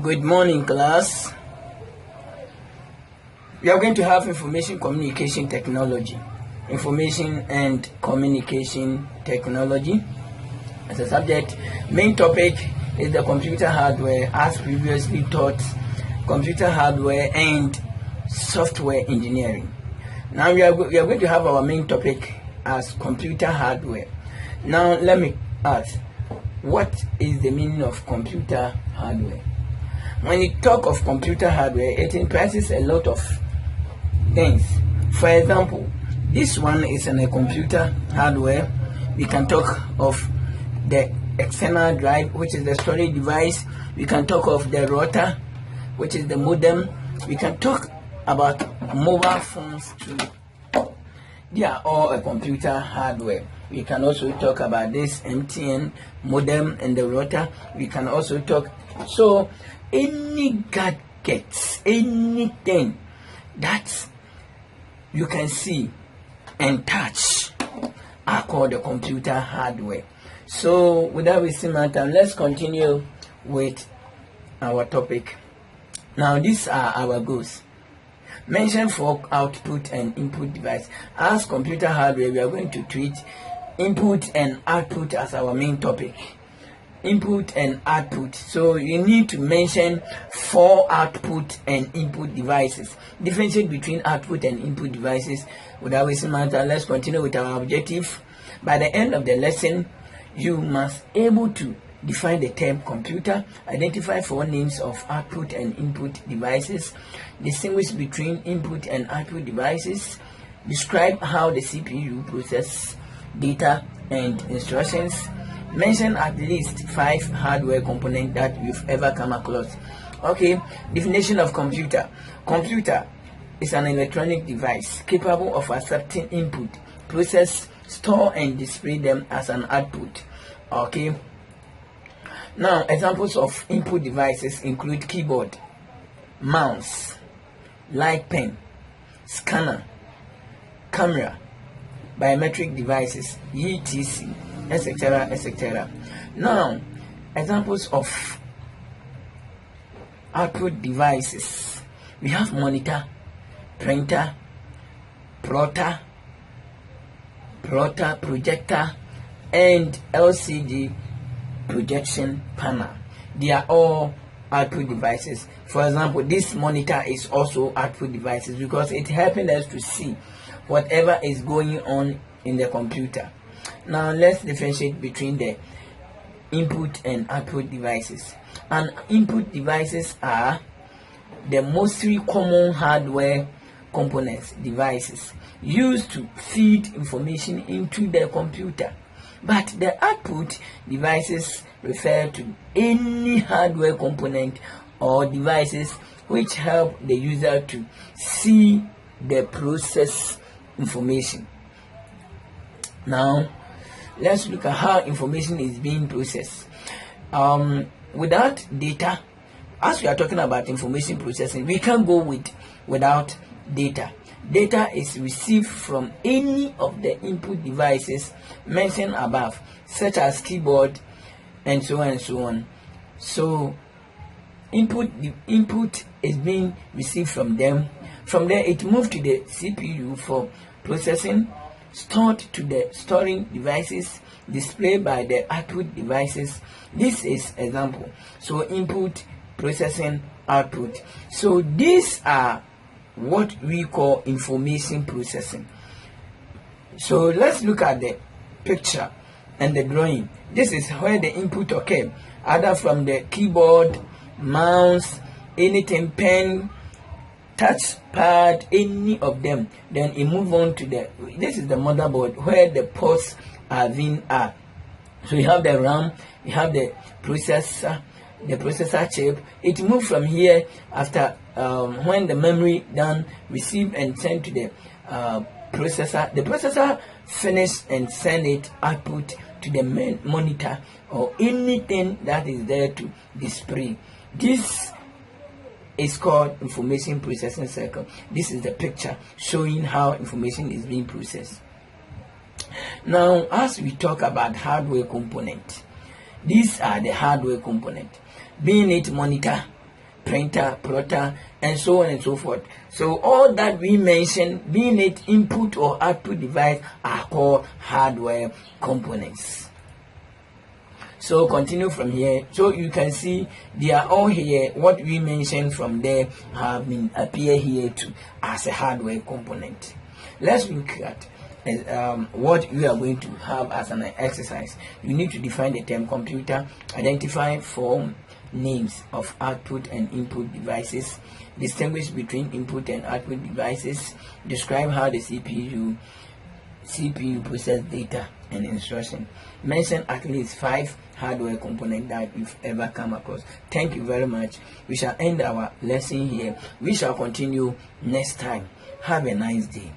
Good morning, class. We are going to have information communication technology. Information and communication technology as a subject. Main topic is the computer hardware, as previously taught, computer hardware and software engineering. Now we are going to have our main topic as computer hardware. Now let me ask, what is the meaning of computer hardware? When you talk of computer hardware, it implies a lot of things. For example, this one is a computer hardware. We can talk of the external drive, which is the storage device. We can talk of the router, which is the modem. We can talk about mobile phones too. They are all a computer hardware. We can also talk about this MTN modem and the router. We can also talk, so any gadgets, anything that you can see and touch are called the computer hardware. So without wasting my time, let's continue with our topic. Now these are our goals. Mention for output and input device. As computer hardware, we are going to treat input and output as our main topic. Input and output. So you need to mention 4 output and input devices. Differentiate between output and input devices. Without wasting my time, let's continue with our objective. By the end of the lesson, you must able to define the term computer, identify 4 names of output and input devices, distinguish between input and output devices, describe how the CPU processes data and instructions, mention at least 5 hardware components that you've ever come across. Okay, definition of computer. Computer is an electronic device capable of accepting input, process, store and display them as an output. Okay. Now, examples of input devices include keyboard, mouse, light pen, scanner, camera, biometric devices, etc., etc., etc. Now, examples of output devices. We have monitor, printer, plotter, projector, and LCD projection panel. They are all output devices. For example, this monitor is also output devices because it helping us to see whatever is going on in the computer. Now let's differentiate between the input and output devices. And input devices are the mostly common hardware components, devices used to feed information into the computer. But the output devices refer to any hardware component or devices which help the user to see the process information. Now, let's look at how information is being processed. Without data, as we are talking about information processing, we can't go without data. Data is received from any of the input devices mentioned above, such as keyboard and so on and so on. So the input is being received from them. From there, it moves to the CPU for processing, stored to the storing devices, displayed by the output devices. This is example. So input, processing, output. So these are what we call information processing. So let's look at the picture and the drawing. This is where the input occurs, either from the keyboard, mouse, anything, pen, touch pad, any of them. Then it move on to this is the motherboard where the ports are being are. So you have the RAM, you have the processor chip. It moves from here after when the memory done receive and send to the processor. The processor finish and send it output to the main monitor or anything that is there to display. This is called information processing cycle. This is the picture showing how information is being processed. Now, as we talk about hardware component, these are the hardware component, being it monitor, printer, plotter, and so on and so forth. So all that we mentioned, being it input or output device, are called hardware components. So continue from here. So you can see they are all here. What we mentioned from there have been appear here too as a hardware component. Let's look at what we are going to have as an exercise. You need to define the term computer, identify form names of output and input devices, distinguish between input and output devices, describe how the CPU process data and instruction. Mention at least 5 hardware components that you've ever come across. Thank you very much. We shall end our lesson here. We shall continue next time. Have a nice day.